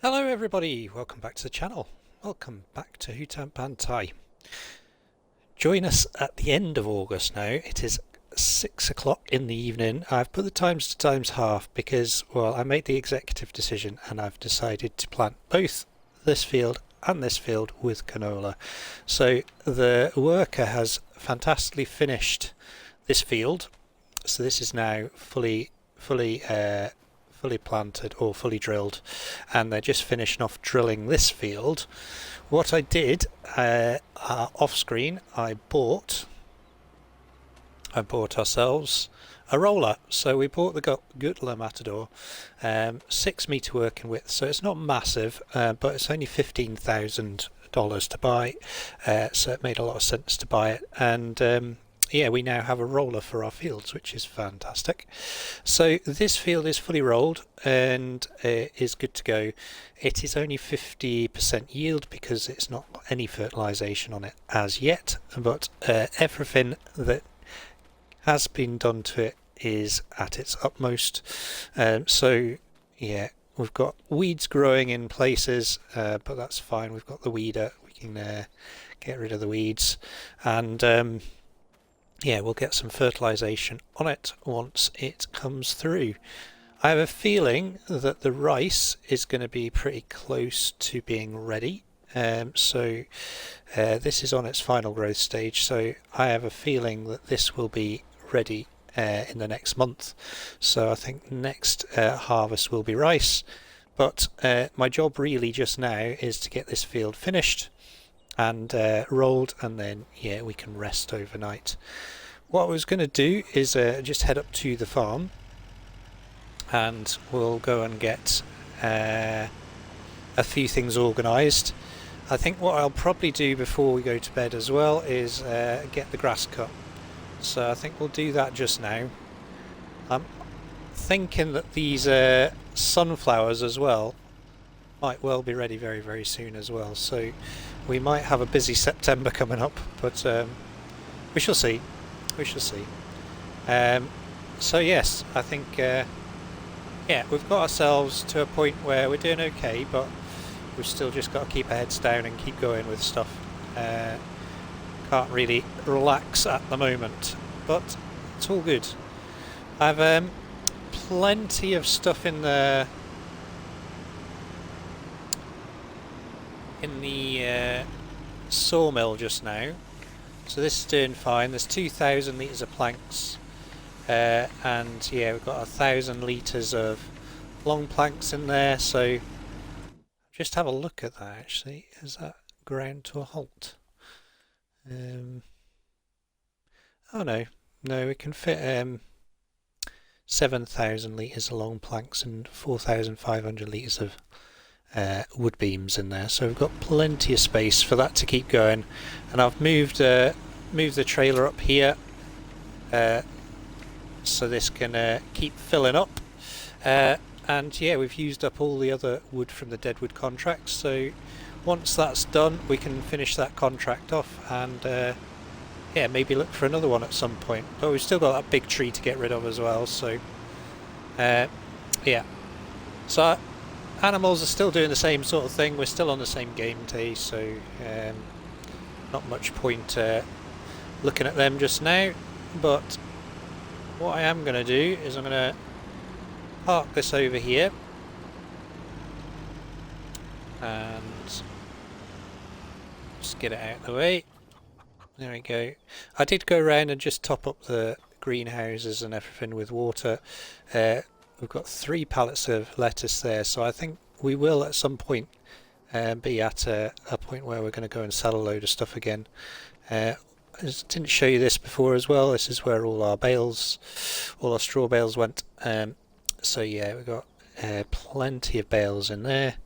Hello everybody, welcome back to the channel. Welcome back to Hutan Pantai. Join us at the end of August now. It is 6 o'clock in the evening. I've put the times to times half because, well, I made the executive decision and I've decided to plant both this field and this field with canola. So the worker has fantastically finished this field. So this is now fully planted or fully drilled, and they're just finishing off drilling this field. What I did off screen, I bought ourselves a roller. So we bought the Gutler Matador, 6 meter working width, so it's not massive, but it's only $15,000 to buy, so it made a lot of sense to buy it. And yeah, we now have a roller for our fields, which is fantastic. So this field is fully rolled and is good to go. It is only 50% yield because it's not got any fertilisation on it as yet, but everything that has been done to it is at its utmost. So yeah, we've got weeds growing in places, but that's fine. We've got the weeder, we can get rid of the weeds, and yeah, we'll get some fertilisation on it once it comes through. I have a feeling that the rice is going to be pretty close to being ready. So this is on its final growth stage, so I have a feeling that this will be ready in the next month. So I think next harvest will be rice. But my job really just now is to get this field finished and rolled, and then yeah, we can rest overnight. What I was going to do is just head up to the farm and we'll go and get a few things organised. I think what I'll probably do before we go to bed as well is get the grass cut, so I think we'll do that just now. I'm thinking that these sunflowers as well might well be ready very, very soon as well, so we might have a busy September coming up, but we shall see. We shall see. So yes, I think yeah, we've got ourselves to a point where we're doing okay, but we've still just got to keep our heads down and keep going with stuff. Can't really relax at the moment, but it's all good. I've plenty of stuff in the sawmill just now, so this is doing fine. There's 2,000 litres of planks, and yeah, we've got 1,000 litres of long planks in there, so just have a look at that actually. Is that ground to a halt? Oh no, we can fit 7,000 litres of long planks and 4,500 litres of wood beams in there, so we've got plenty of space for that to keep going. And I've moved the trailer up here so this can keep filling up, and yeah, we've used up all the other wood from the deadwood contract, so once that's done we can finish that contract off and yeah, maybe look for another one at some point. But we've still got that big tree to get rid of as well, so yeah, so animals are still doing the same sort of thing. We're still on the same game day, so not much point looking at them just now. But what I am going to do is I'm going to park this over here and just get it out of the way. There we go. I did go around and just top up the greenhouses and everything with water. We've got 3 pallets of lettuce there, so I think we will at some point be at a point where we're going to go and sell a load of stuff again. I just didn't show you this before as well. This is where all our straw bales went. So yeah, we've got plenty of bales in there,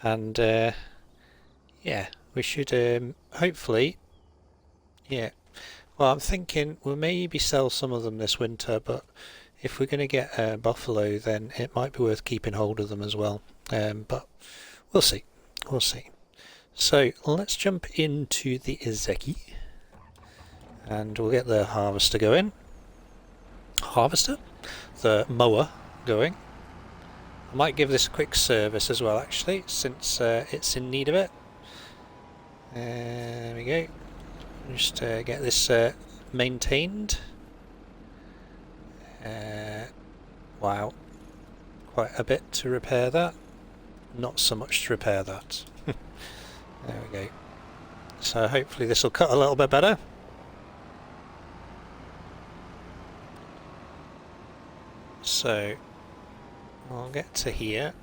and yeah, we should hopefully, yeah. Well, I'm thinking we'll maybe sell some of them this winter, but if we're going to get a buffalo, then it might be worth keeping hold of them as well. But we'll see. We'll see. So let's jump into the Izeki and we'll get the harvester going. The mower going. I might give this a quick service as well, actually, since it's in need of it. There we go. Just get this maintained. Wow, quite a bit to repair that. Not so much to repair that. There we go. So hopefully this will cut a little bit better. So I'll get to here,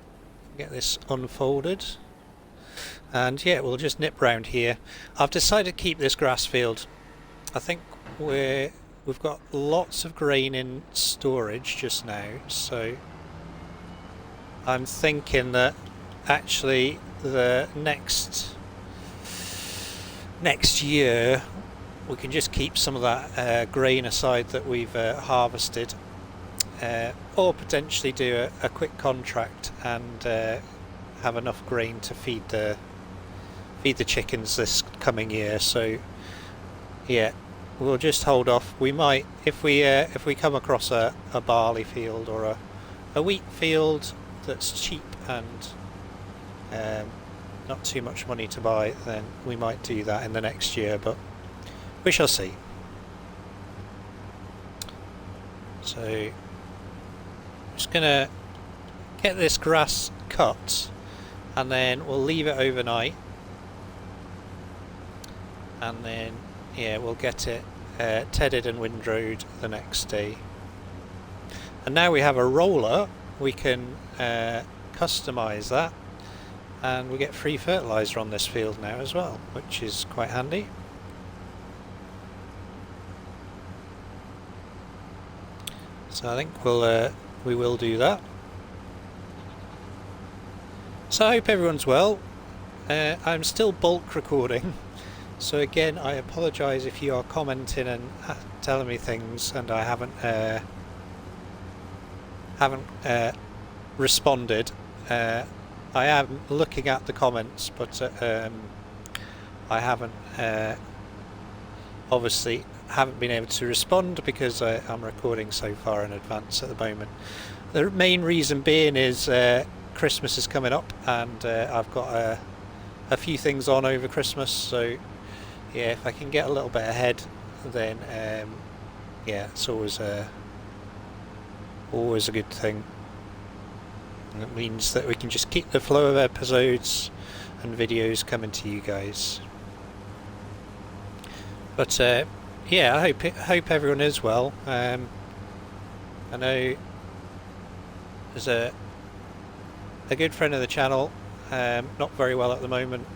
get this unfolded, and yeah, we'll just nip round here. I've decided to keep this grass field. I think we've got lots of grain in storage just now, so I'm thinking that actually the next year we can just keep some of that grain aside that we've harvested, or potentially do a quick contract and have enough grain to feed the chickens this coming year. So yeah, we'll just hold off. We might, if we come across a barley field or a wheat field that's cheap and not too much money to buy, then we might do that in the next year, but we shall see. So just gonna get this grass cut and then we'll leave it overnight, and then yeah, we'll get it tedded and windrowed the next day. And now we have a roller, we can customize that, and we get free fertilizer on this field now as well, which is quite handy. So I think we will do that. So I hope everyone's well. I'm still bulk recording, so again I apologise if you are commenting and telling me things and I haven't responded. I am looking at the comments, but I haven't obviously haven't been able to respond because I'm recording so far in advance at the moment. The main reason being is Christmas is coming up, and I've got a few things on over Christmas, so yeah, if I can get a little bit ahead, then yeah, it's always a good thing. And it means that we can just keep the flow of episodes and videos coming to you guys. But yeah, I hope everyone is well. I know there's a good friend of the channel, not very well at the moment,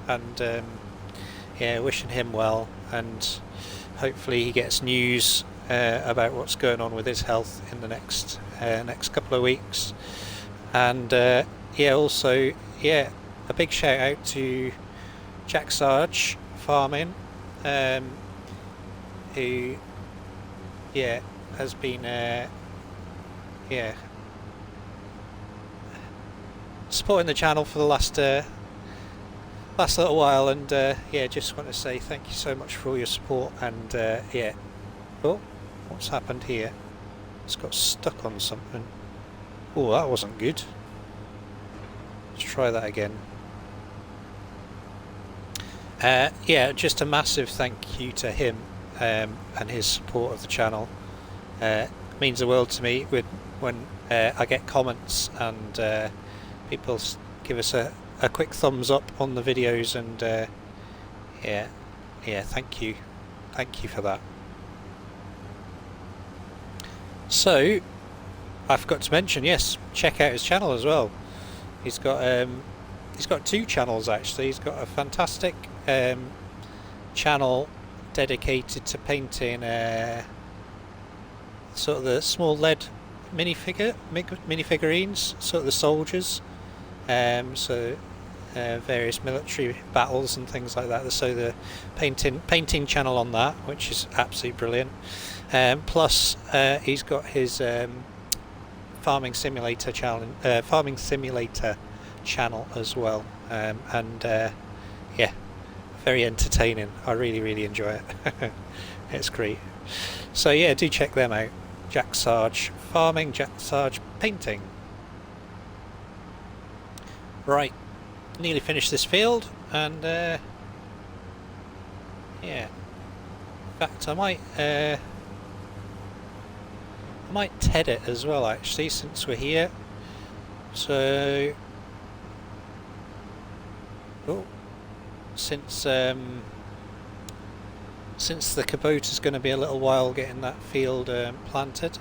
and yeah, wishing him well, and hopefully he gets news about what's going on with his health in the next couple of weeks. And yeah, also yeah, a big shout out to Jack Sarge Farming, who yeah has been yeah supporting the channel for the last little while, and yeah, just want to say thank you so much for all your support. And yeah, oh, what's happened here? It's got stuck on something. Oh, that wasn't good. Let's try that again. Yeah, just a massive thank you to him and his support of the channel. It means the world to me when I get comments and people give us a quick thumbs up on the videos, and yeah, thank you for that. So I forgot to mention, yes, check out his channel as well. He's got two channels actually. He's got a fantastic channel dedicated to painting sort of the small lead minifigurines, sort of the soldiers, so various military battles and things like that. So the painting channel on that, which is absolutely brilliant. Plus he's got his farming simulator channel as well, and yeah, very entertaining. I really enjoy it. It's great. So yeah, do check them out. Jack Sarge Farming, Jack Sarge Painting. Right, nearly finished this field, and yeah, in fact I might TED it as well actually, since we're here. So, oh, since the Kubota's going to be a little while getting that field planted,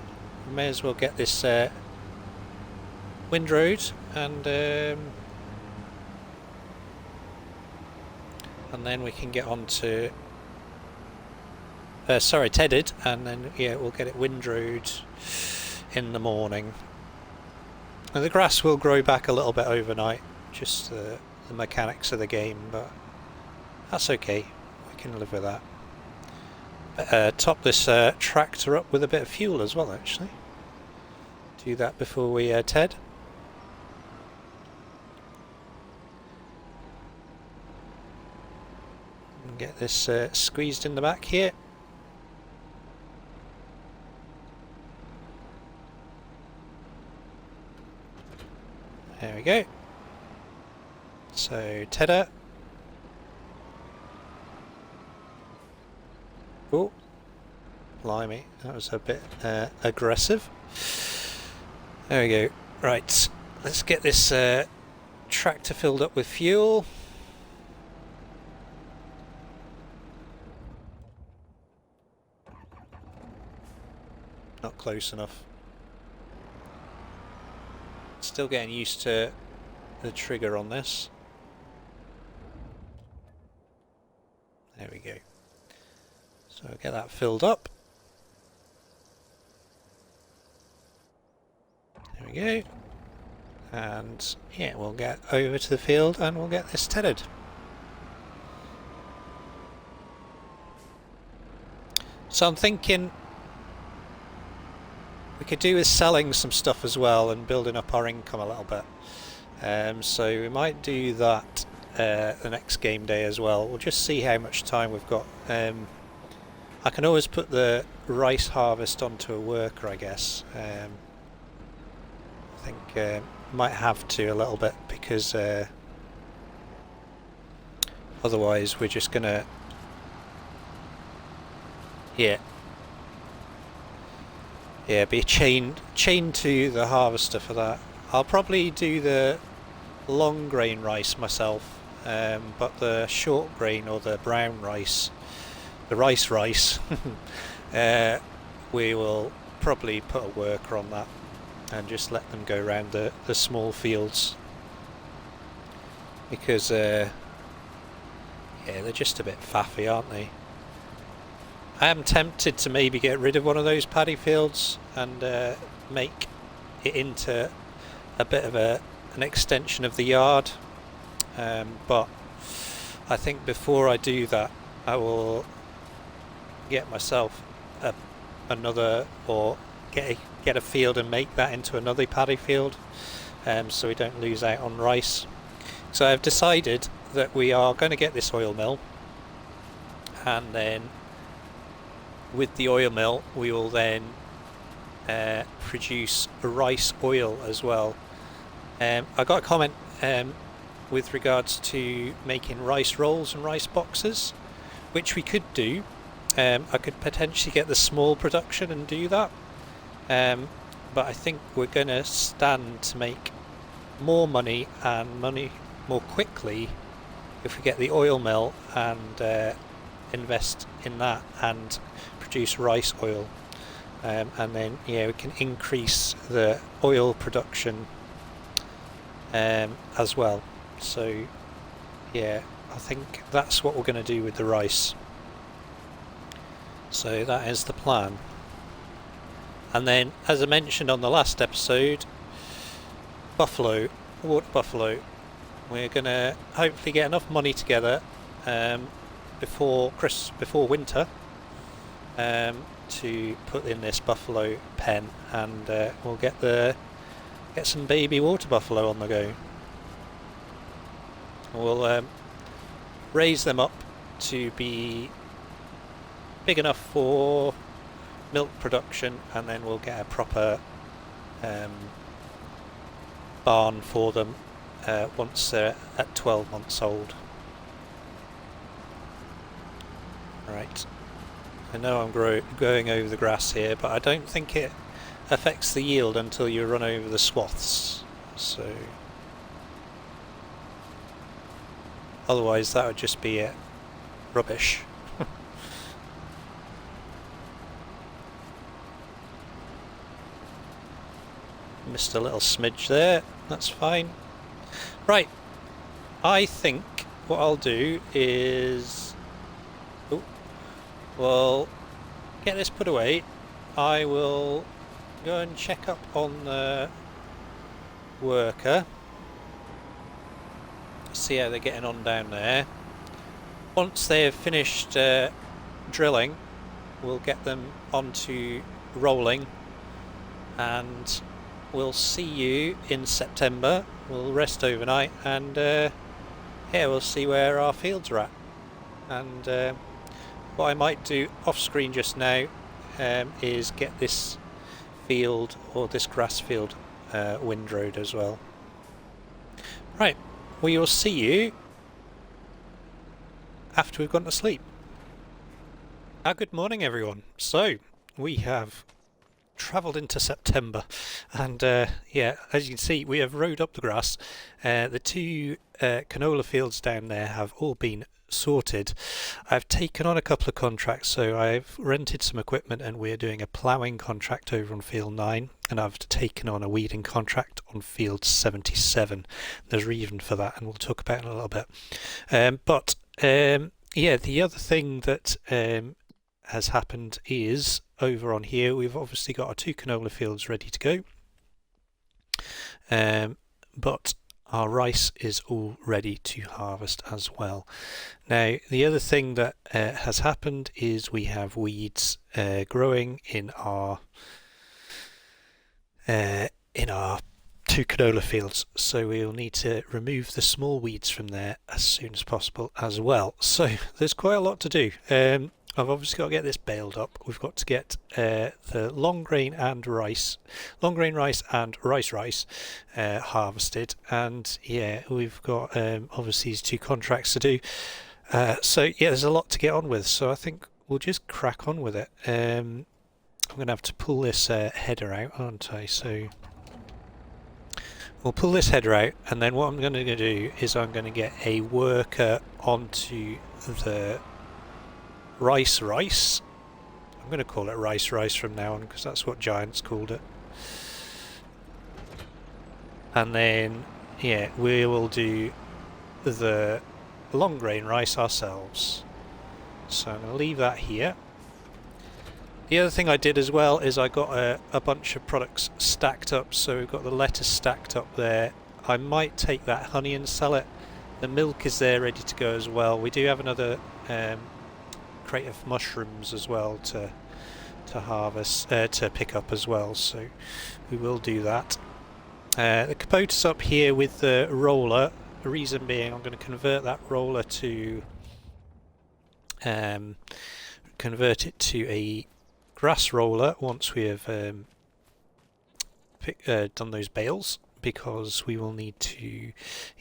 we may as well get this windrowed and then we can get on to sorry, tedded, and then yeah, we'll get it windrowed in the morning. And the grass will grow back a little bit overnight, just the mechanics of the game, but that's okay, we can live with that. Top this tractor up with a bit of fuel as well actually. Do that before we TED. And get this squeezed in the back here. There we go. So Tedder. Oh, blimey, that was a bit aggressive. There we go. Right, let's get this tractor filled up with fuel. Not close enough. Still getting used to the trigger on this. There we go. So I'll get that filled up. There we go. And yeah, we'll get over to the field and we'll get this tedded. So I'm thinking we could do with selling some stuff as well and building up our income a little bit. So we might do that the next game day as well. We'll just see how much time we've got. I can always put the rice harvest onto a worker, I guess. I think might have to a little bit because otherwise we're just gonna be chained to the harvester for that. I'll probably do the long grain rice myself, but the short grain or the brown rice, the rice we will probably put a worker on that and just let them go around the small fields, because they're just a bit faffy, aren't they? I am tempted to maybe get rid of one of those paddy fields and make it into a bit of an extension of the yard, but I think before I do that I will get myself another, or get a field and make that into another paddy field, so we don't lose out on rice. So I've decided that we are going to get this oil mill, and then with the oil mill we will then produce rice oil as well. I got a comment with regards to making rice rolls and rice boxes, which we could do. I could potentially get the small production and do that, but I think we're going to stand to make more money and money more quickly if we get the oil mill and invest in that and produce rice oil, and then we can increase the oil production as well. So I think that's what we're going to do with the rice. So that is the plan. And then, as I mentioned on the last episode, water buffalo, we're going to hopefully get enough money together before winter to put in this buffalo pen, and we'll get some baby water buffalo on the go. We'll raise them up to be big enough for milk production, and then we'll get a proper barn for them once they're at 12 months old. Right, I know I'm going over the grass here, but I don't think it affects the yield until you run over the swaths, so otherwise that would just be rubbish. Missed a little smidge there, that's fine. Right, I think what I'll do is, we'll get this put away. I will go and check up on the worker, see how they're getting on down there. Once they have finished drilling, we'll get them onto rolling, and we'll see you in September. We'll rest overnight, and yeah, we'll see where our fields are at. And what I might do off screen just now is get this field, or this grass field, windrowed as well. Right, we will see you after we've gone to sleep. Good morning everyone. So we have travelled into September, and yeah, as you can see, we have rowed up the grass. The two canola fields down there have all been sorted. I've taken on a couple of contracts, so I've rented some equipment and we're doing a ploughing contract over on field 9, and I've taken on a weeding contract on field 77. There's a reason for that, and we'll talk about it in a little bit. Yeah, the other thing that has happened is over on here we've obviously got our two canola fields ready to go, but our rice is all ready to harvest as well. Now the other thing that has happened is we have weeds growing in our two canola fields, so we'll need to remove the small weeds from there as soon as possible as well. So there's quite a lot to do. I've obviously got to get this baled up. We've got to get the long grain rice and rice harvested, and yeah, we've got obviously these two contracts to do. So yeah, there's a lot to get on with. So I think we'll just crack on with it. I'm going to have to pull this header out, aren't I? So we'll pull this header out, and then what I'm going to do is I'm going to get a worker onto the rice. I'm going to call it rice from now on, because that's what Giants called it. And then yeah, we will do the long grain rice ourselves. So I'm going to leave that here. The other thing I did as well is I got a bunch of products stacked up. So we've got the lettuce stacked up there. I might take that honey and sell it. The milk is there ready to go as well. We do have another crate of mushrooms as well to harvest, to pick up as well, so we will do that. The Capota's up here with the roller. The reason being, I'm going to convert that roller to convert it to a grass roller once we have done those bales, because we will need to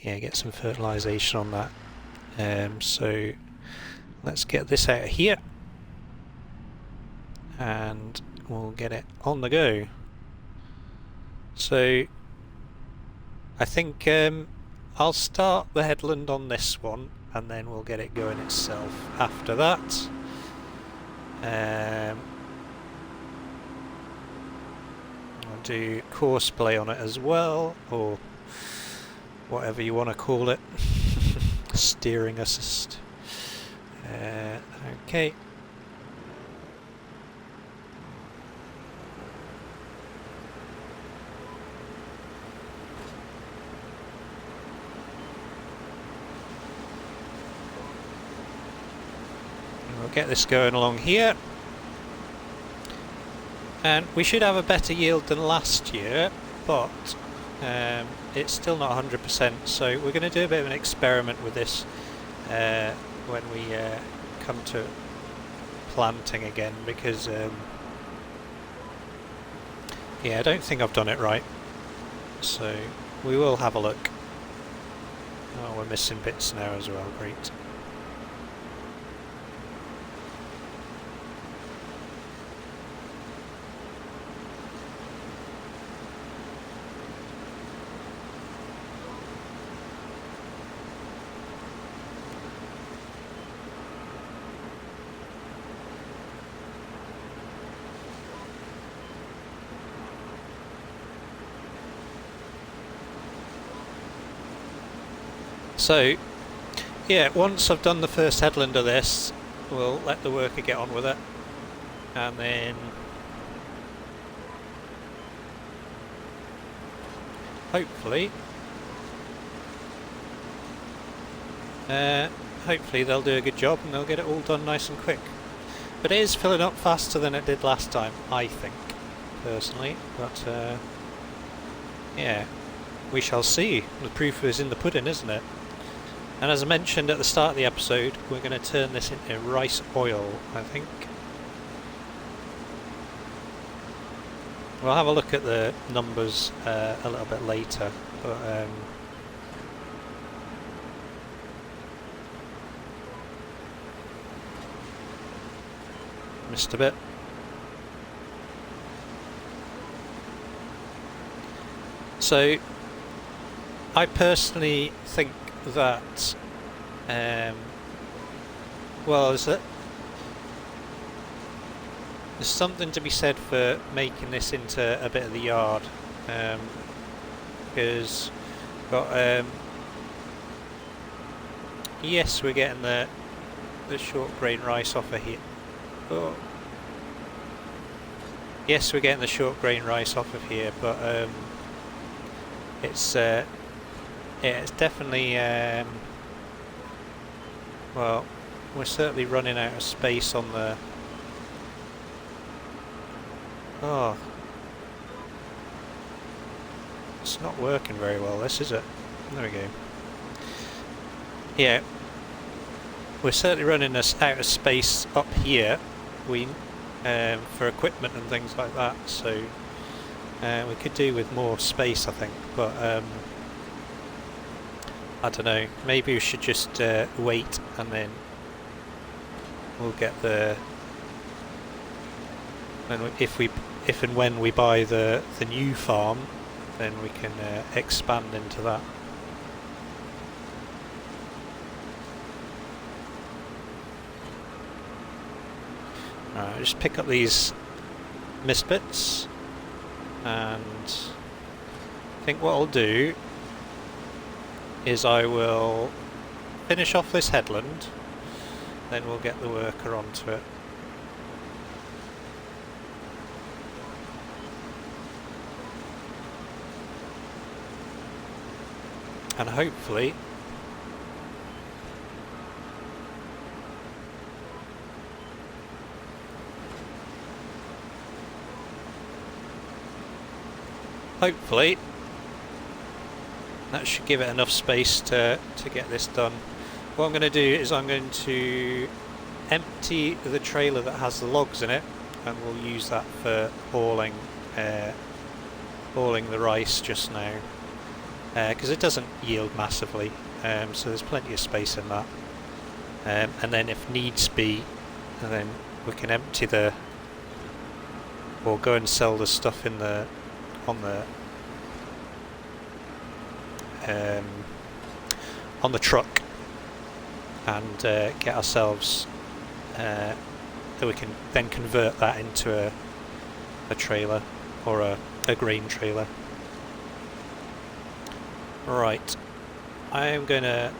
get some fertilisation on that. So let's get this out of here and we'll get it on the go. So I think I'll start the headland on this one, and then we'll get it going itself after that. I'll do course play on it as well, or whatever you want to call it. Steering assist. Okay. We'll get this going along here. And we should have a better yield than last year, but it's still not 100%, so we're going to do a bit of an experiment with this when we come to planting again, because yeah, I don't think I've done it right, so we will have a look. Oh, we're missing bits now as well, great. So, yeah, once I've done the first headland of this, we'll let the worker get on with it, and then hopefully they'll do a good job and they'll get it all done nice and quick. But it is filling up faster than it did last time, I think, personally, but yeah, we shall see. The proof is in the pudding, isn't it? And as I mentioned at the start of the episode, we're going to turn this into rice oil, I think. We'll have a look at the numbers a little bit later, but missed a bit. So, I personally think that, well, there's something to be said for making this into a bit of the yard, because got yes, we're getting the short grain rice off of here. Oh. Yes, we're getting the short grain rice off of here, but it's yeah, it's definitely well, we're certainly running out of space on the. Oh, it's not working very well, this, is it? There we go. Yeah, we're certainly running us out of space up here. We for equipment and things like that, so we could do with more space, I think, but I don't know, maybe we should just wait and then we'll get the, and if and when we buy the new farm, then we can expand into that. Alright, just pick up these misfits, and I think what I'll do is I will finish off this headland, then we'll get the worker onto it. And hopefully that should give it enough space to get this done. What I'm going to do is I'm going to empty the trailer that has the logs in it, and we'll use that for hauling the rice just now, because it doesn't yield massively, so there's plenty of space in that, and then if needs be, then we can empty or go and sell the stuff in on the truck, and get ourselves that we can then convert that into a trailer, or a grain trailer. Right, I am going to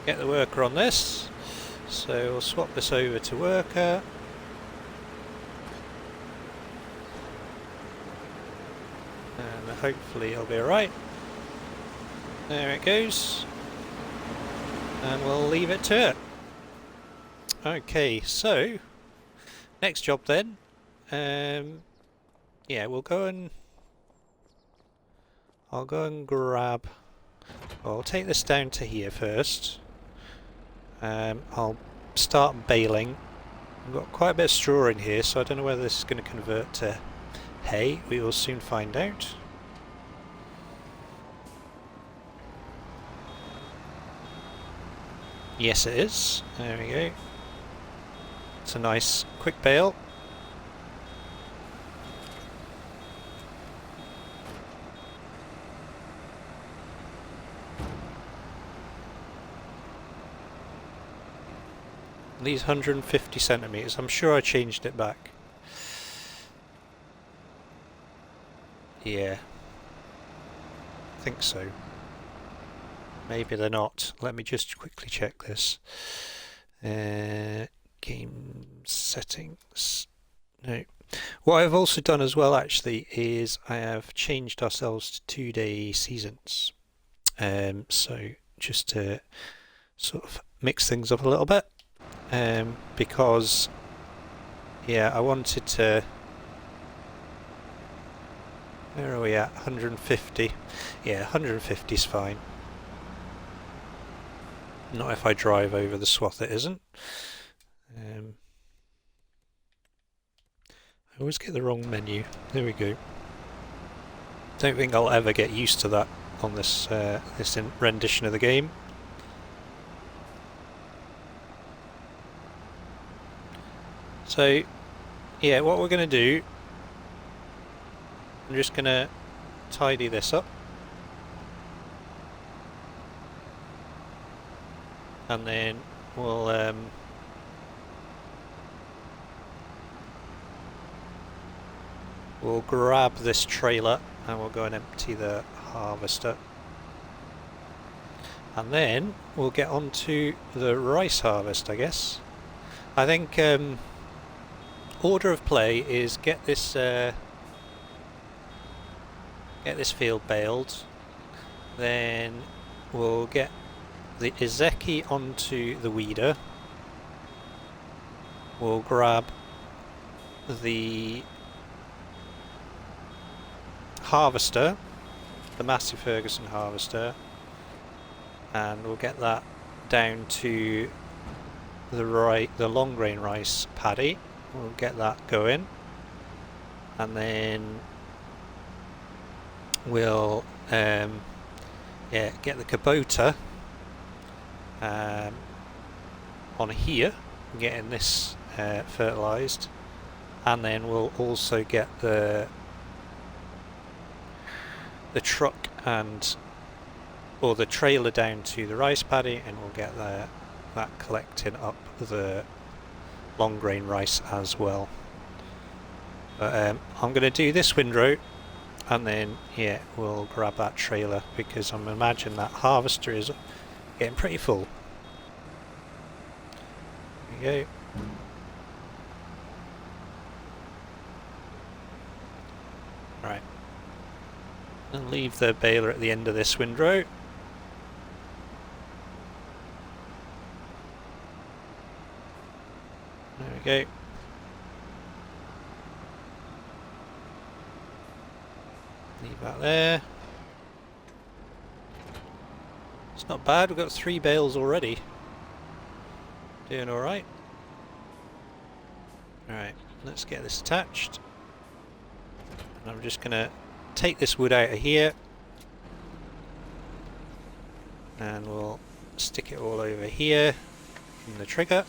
get the worker on this, so we'll swap this over to worker. And hopefully it'll be alright. There it goes. And we'll leave it to it. Okay, so next job then. Yeah, I'll go and grab. Well, I'll take this down to here first. I'll start baling. I've got quite a bit of straw in here, so I don't know whether this is going to convert to hay. We will soon find out. Yes, it is. There we go. It's a nice quick bale. These 150 centimeters. I'm sure I changed it back. Yeah, I think so. Maybe they're not. Let me just quickly check this. Game settings. No. What I've also done as well actually is I have changed ourselves to 2-day seasons. So just to sort of mix things up a little bit. Because yeah, I wanted to. Where are we at? 150. Yeah, 150 is fine. Not if I drive over the swath, it isn't. I always get the wrong menu. There we go. Don't think I'll ever get used to that on this rendition of the game. So, yeah, what we're going to do, I'm just going to tidy this up. And then we'll grab this trailer and we'll go and empty the harvester. And then we'll get on to the rice harvest, I guess. I think order of play is get this field baled, then we'll get the Izeki onto the weeder, we'll grab the harvester, the Massey Ferguson harvester, and we'll get that down to the long grain rice paddy. We'll get that going, and then we'll get the Kubota on here, getting this fertilised, and then we'll also get the truck or the trailer down to the rice paddy, and we'll get that collecting up the long grain rice as well. But I'm going to do this windrow, and then yeah, we'll grab that trailer because I'm imagining that harvester is getting pretty full. There we go. Right. And leave the baler at the end of this windrow. There we go. Leave that there. It's not bad, we've got 3 bales already. Doing alright. Alright, let's get this attached. And I'm just going to take this wood out of here. And we'll stick it all over here in the trigger.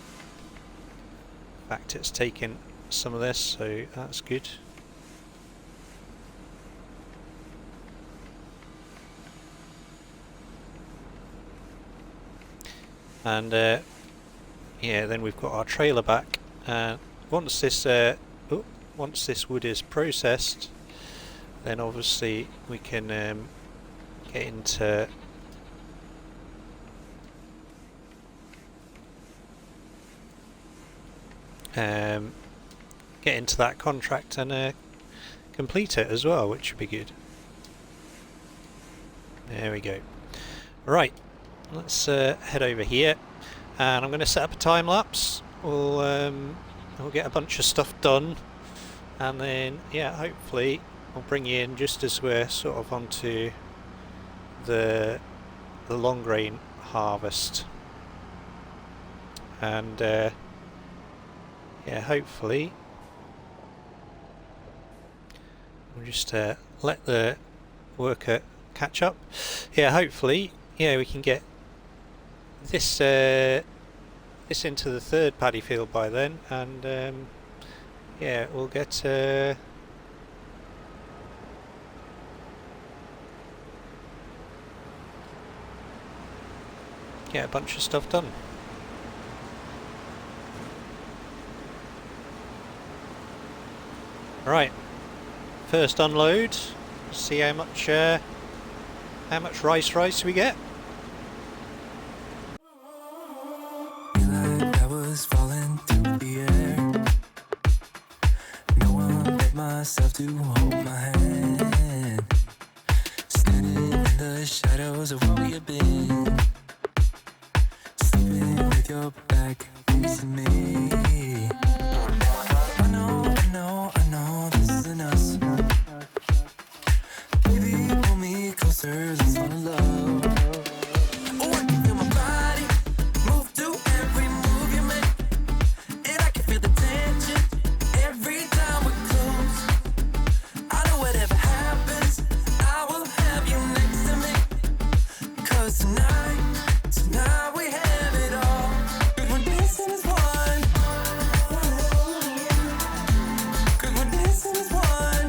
In fact, it's taken some of this, so that's good. And yeah, then we've got our trailer back. Once this wood is processed, then obviously we can get into that contract and complete it as well, which would be good. There we go. Right, let's head over here, and I'm going to set up a time lapse. We'll get a bunch of stuff done, and then yeah, hopefully I'll bring you in just as we're sort of onto the long grain harvest, and yeah, hopefully we'll just let the worker catch up. Yeah, hopefully, yeah, we can get this this into the third paddy field by then, and yeah, we'll get a bunch of stuff done. Right, first unload. See how much rice we get. Like I was falling through the air. No one but myself to hold my hand. Standing in the shadows of where we have been. Sleeping with your back facing me. I know this isn't us. Baby, pull me closer, let's fall in love. Oh, I can feel my body move to every move you make. And I can feel the tension every time we're close. I know whatever happens, I will have you next to me. 'Cause tonight we have it all. 'Cause we're dancing as one. 'Cause we're dancing as one.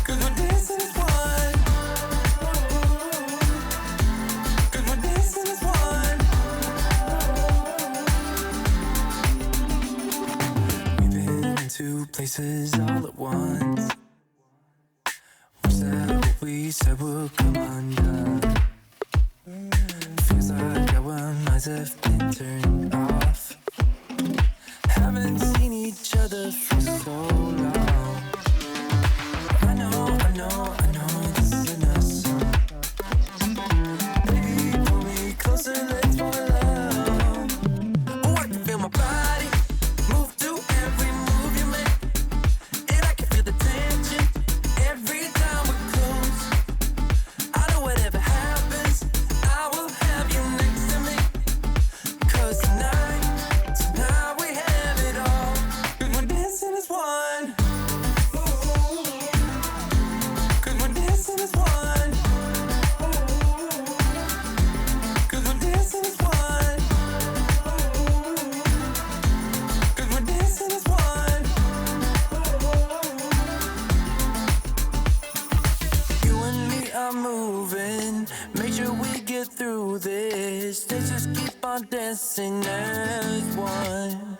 'Cause we're dancing as one. 'Cause we're dancing as one. We've been into places all at once. Wish that what we said would come undone. Feels like our minds have been turned off. Haven't seen each other for so long. I know this isn't us. Baby, pull me closer, let's fall in love. Oh, I can feel my body move to every move you make. And I can feel the tension every time we're close. I know whatever happens, I will have you next to me. 'Cause tonight we have it all. 'Cause we're dancing as one. 'Cause we're dancing as one. 'Cause we're dancing as one. 'Cause we're dancing as one. You and me are moving. Make sure we get through this. Let's just keep on dancing as one.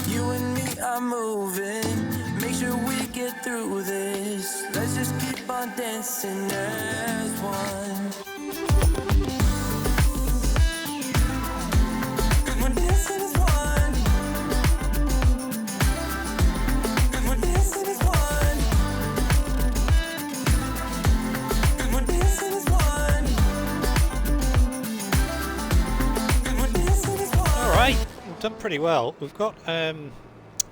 You and me are moving. Make sure we get through this. Let's just keep on dancing as one. 'Cause we're dancing as one. 'Cause we're dancing as one. 'Cause we're dancing as one. 'Cause we're dancing as one. Alright, we've done pretty well. We've got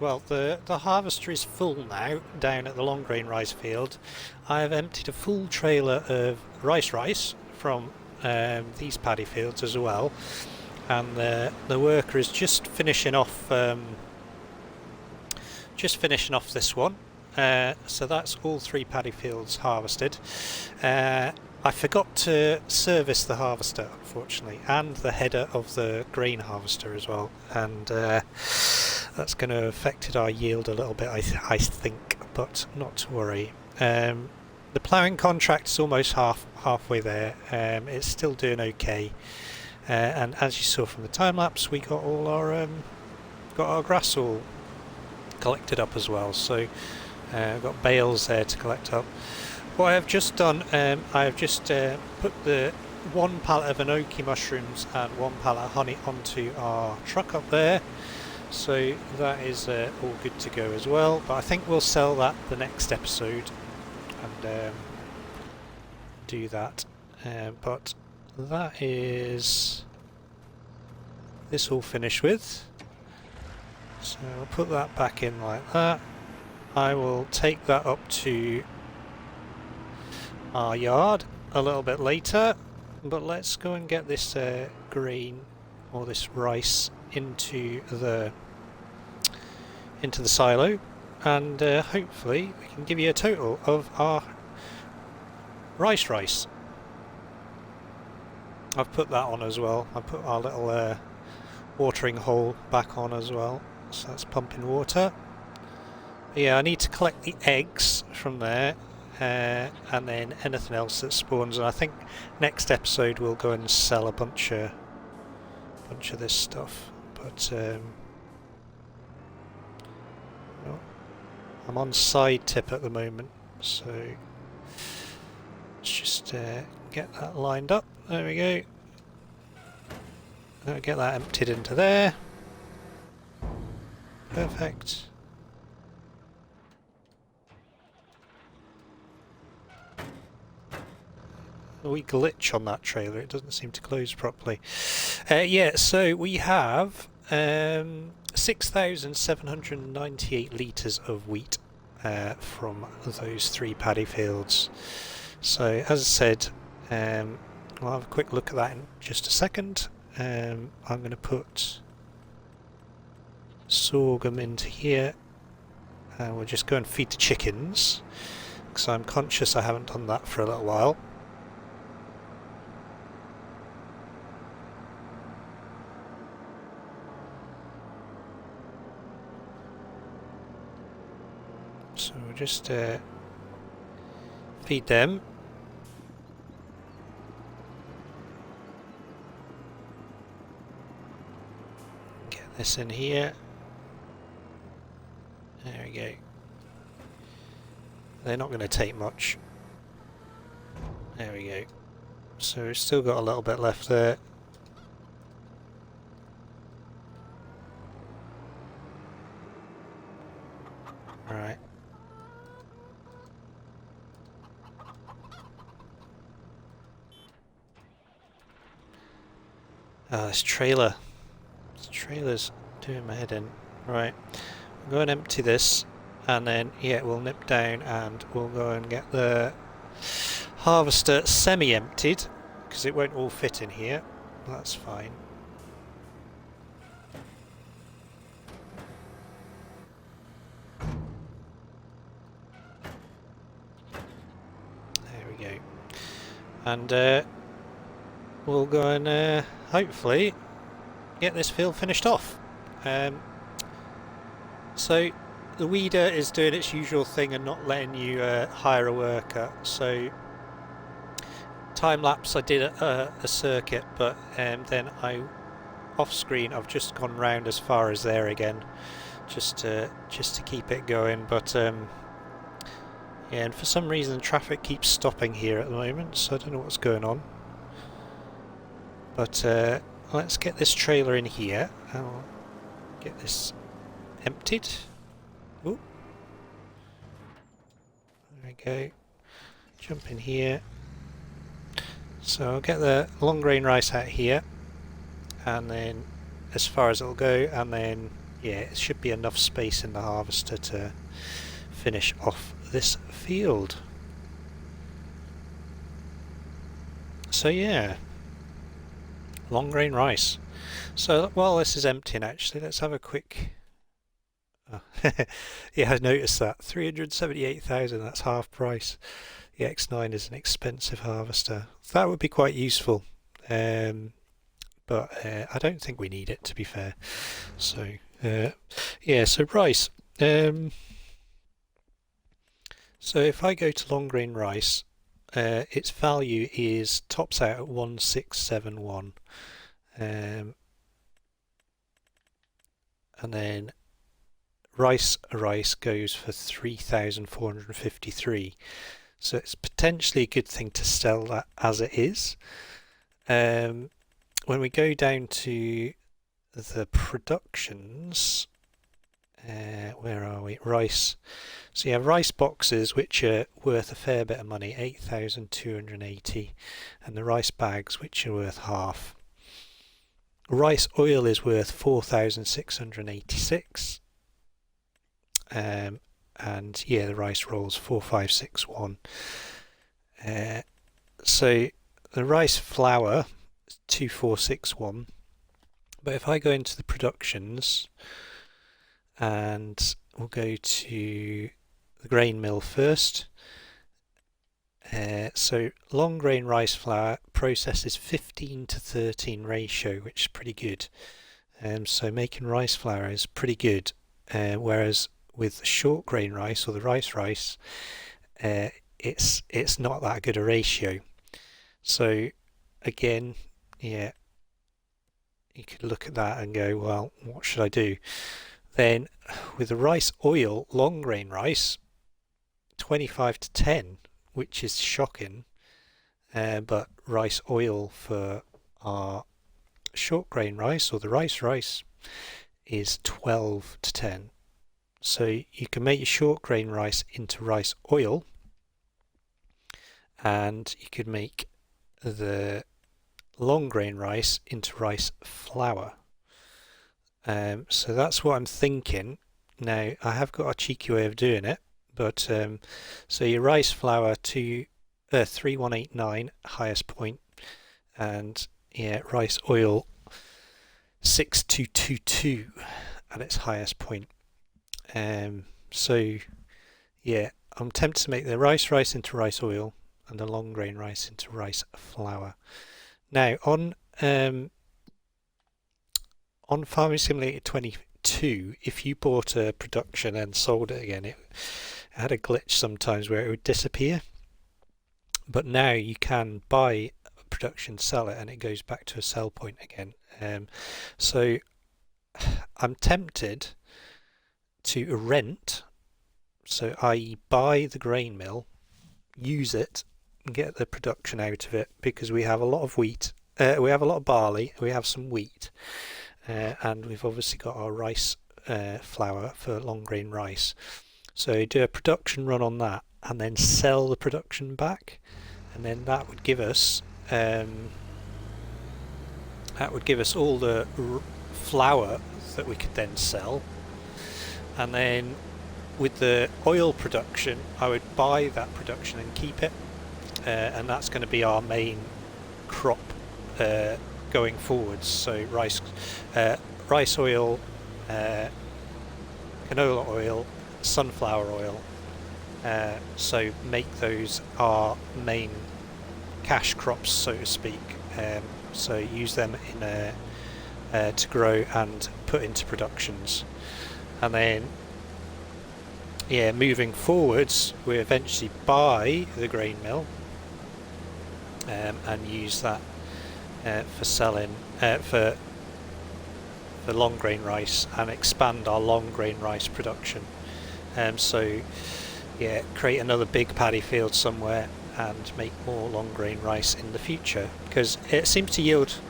well, the harvester is full now down at the long grain rice field. I have emptied a full trailer of rice from these paddy fields as well, and the worker is just finishing off this one. So that's all 3 paddy fields harvested. I forgot to service the harvester, unfortunately, and the header of the grain harvester as well, and that's going to have affected our yield a little bit, I think, but not to worry. The ploughing contract is almost halfway there. It's still doing okay, and as you saw from the time lapse, we got all our grass all collected up as well. So I've got bales there to collect up. What I have just done, I have just put the 1 pallet of enoki mushrooms and 1 pallet of honey onto our truck up there. So that is all good to go as well. But I think we'll sell that the next episode and do that. But that is this all finished with. So I'll put that back in like that. I will take that up to our yard a little bit later, but let's go and get this grain or this rice into the silo, and hopefully we can give you a total of our rice. I've put that on as well. I put our little watering hole back on as well, so that's pumping water. But yeah, I need to collect the eggs from there, and then anything else that spawns. And I think next episode we'll go and sell a bunch of this stuff. But well, I'm on side tip at the moment, so let's just get that lined up. There we go. Get that emptied into there. Perfect. A wee glitch on that trailer, it doesn't seem to close properly. Yeah, so we have 6,798 litres of wheat from those 3 paddy fields. So as I said, I'll have a quick look at that in just a second. I'm going to put sorghum into here, and we'll just go and feed the chickens, because I'm conscious I haven't done that for a little while. So we'll just feed them. Get this in here. There we go. They're not going to take much. There we go. So we've still got a little bit left there. Right. Oh, this trailer. This trailer's doing my head in. Right. We'll go and empty this, and then, yeah, we'll nip down and we'll go and get the harvester semi-emptied, because it won't all fit in here. That's fine. There we go. And we'll go and hopefully get this field finished off. So the weeder is doing its usual thing and not letting you hire a worker. So time lapse, I did a circuit, but then off screen I've just gone round as far as there again, just to keep it going. But yeah, and for some reason traffic keeps stopping here at the moment, so I don't know what's going on. But let's get this trailer in here. I'll get this emptied. Ooh. There we go. Jump in here. So I'll get the long grain rice out here, and then as far as it'll go, and then yeah, it should be enough space in the harvester to finish off this field. So yeah, long grain rice. So while this is emptying, actually, let's have a quick. Oh. Yeah, I noticed that 378,000. That's half price. The X9 is an expensive harvester. That would be quite useful, but I don't think we need it, to be fair. So yeah, so rice. So if I go to long grain rice, its value tops out at 1671, and then rice goes for 3,453. So it's potentially a good thing to sell that as it is. When we go down to the productions, where are we? Rice. So you have rice boxes, which are worth a fair bit of money, 8,280, and the rice bags, which are worth half. Rice oil is worth 4,686. And yeah, the rice rolls 4,561. So the rice flour is 2,461. But if I go into the productions, and we'll go to the grain mill first, So long grain rice flour processes 15 to 13 ratio, which is pretty good. So making rice flour is pretty good, whereas with short grain rice or the rice, it's not that good a ratio. So again, yeah, you could look at that and go, well, what should I do? Then with the rice oil, long grain rice, 25 to 10, which is shocking. But rice oil for our short grain rice or the rice is 12 to 10. So you can make your short grain rice into rice oil, and you could make the long grain rice into rice flour. So that's what I'm thinking. Now I have got a cheeky way of doing it, but so your rice flour to 3189 highest point, and yeah, rice oil 6222 at its highest point. So yeah, I'm tempted to make the rice into rice oil and the long grain rice into rice flour. Now on Farming Simulator 22, if you bought a production and sold it again, it had a glitch sometimes where it would disappear. But now you can buy a production, sell it, and it goes back to a sell point again. So I'm tempted to rent, so i.e. buy the grain mill, use it, and get the production out of it, because we have a lot of wheat, we have a lot of barley, we have some wheat, and we've obviously got our rice flour for long grain rice. So do a production run on that, and then sell the production back, and then that would give us all the flour that we could then sell. And then with the oil production, I would buy that production and keep it, and that's going to be our main crop going forwards. So rice oil, canola oil, sunflower oil. So make those our main cash crops, so to speak. So use them in to grow and put into productions, and then yeah, moving forwards, we eventually buy the grain mill and use that for selling for long grain rice, and expand our long grain rice production. So yeah, create another big paddy field somewhere and make more long grain rice in the future, because it seems to yield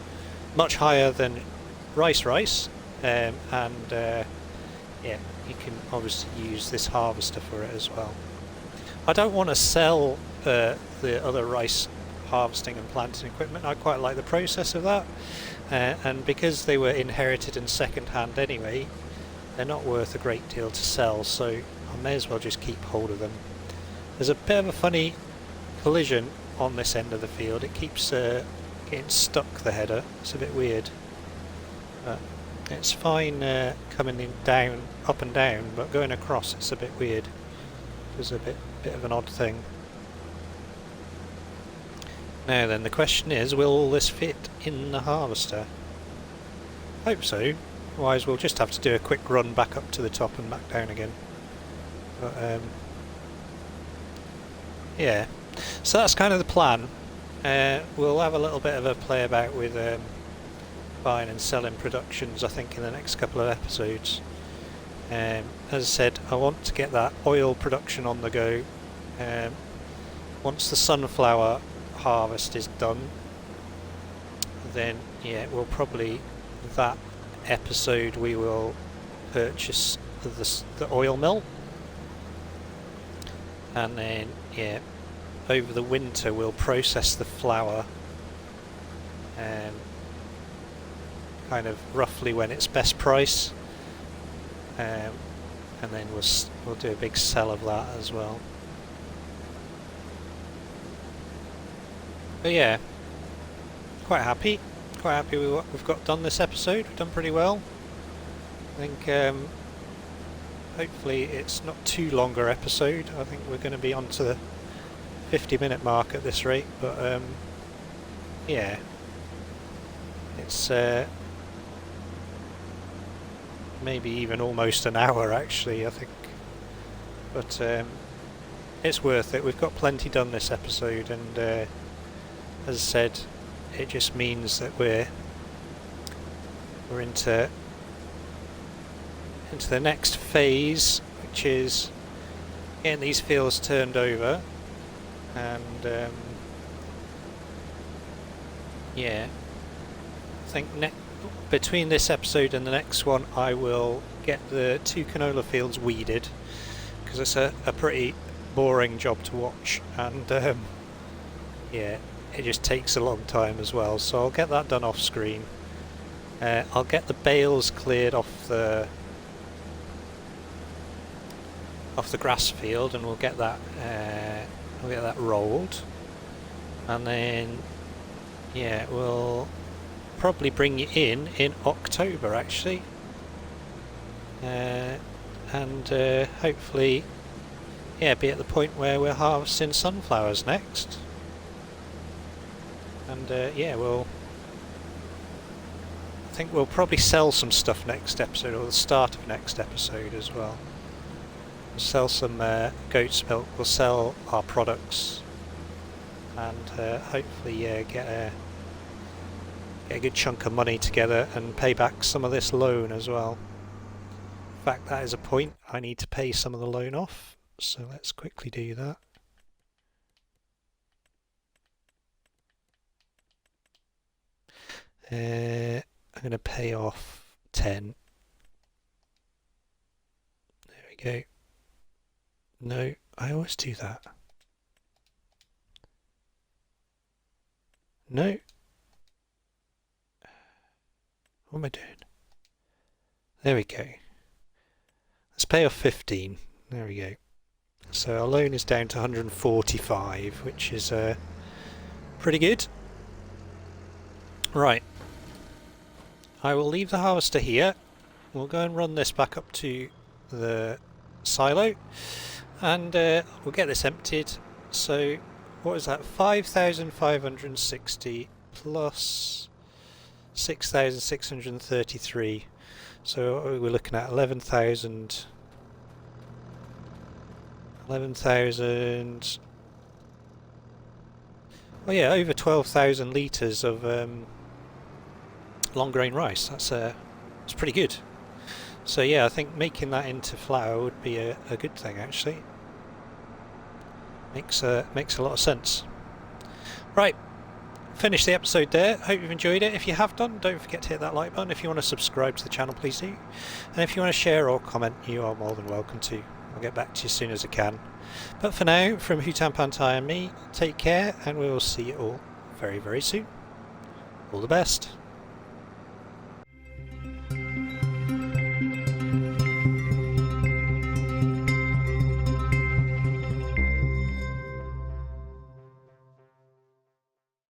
much higher than rice, and yeah, you can obviously use this harvester for it as well. I don't want to sell the other rice harvesting and planting equipment. I quite like the process of that, and because they were inherited and second hand anyway, they're not worth a great deal to sell, so I may as well just keep hold of them. There's a bit of a funny collision on this end of the field. It keeps getting stuck, the header. It's a bit weird, but it's fine coming in down, up and down, but going across it's a bit weird. It's a bit of an odd thing. Now then, the question is, will all this fit in the harvester? Hope so. Otherwise we'll just have to do a quick run back up to the top and back down again. But yeah, so that's kind of the plan. We'll have a little bit of a play about with buying and selling productions, I think, in the next couple of episodes. As I said, I want to get that oil production on the go. Once the sunflower harvest is done, then yeah, we'll probably, that episode we will purchase the oil mill, and then yeah, over the winter we'll process the flour, kind of roughly when it's best price, and then we'll do a big sell of that as well. But yeah, quite happy with what we've got done this episode. We've done pretty well. I think hopefully it's not too longer episode. I think we're going to be on to the 50-minute mark at this rate, but yeah, it's maybe even almost an hour actually, I think, but it's worth it. We've got plenty done this episode, and as I said, it just means that we're into the next phase, which is getting these fields turned over, and yeah, I think between this episode and the next one I will get the 2 canola fields weeded, because it's a pretty boring job to watch, and yeah, it just takes a long time as well, so I'll get that done off screen. I'll get the bales cleared off the grass field, and we'll get that rolled, and then yeah, we'll probably bring you in October actually, and hopefully yeah, be at the point where we're harvesting sunflowers next, and yeah, I think we'll probably sell some stuff next episode, or the start of next episode as well. We'll sell some goat's milk, we'll sell our products, and hopefully get a good chunk of money together and pay back some of this loan as well. In fact, that is a point, I need to pay some of the loan off, so let's quickly do that. I'm going to pay off 10. There we go. No, I always do that. No. What am I doing? There we go. Let's pay off 15. There we go. So our loan is down to 145, which is pretty good. Right. I will leave the harvester here. We'll go and run this back up to the silo, and we'll get this emptied. So what is that? 5,560 plus 6,633. So we're looking at 11,000. Oh yeah, over 12,000 litres of long grain rice. That's pretty good. So yeah, I think making that into flour would be a good thing actually. Makes a lot of sense. Right, finish the episode there. Hope you've enjoyed it. If you have done, don't forget to hit that like button. If you want to subscribe to the channel, please do. And if you want to share or comment, you are more than welcome to. I'll get back to you as soon as I can. But for now, from Hutan Pantai and me, take care, and we will see you all very, very soon. All the best.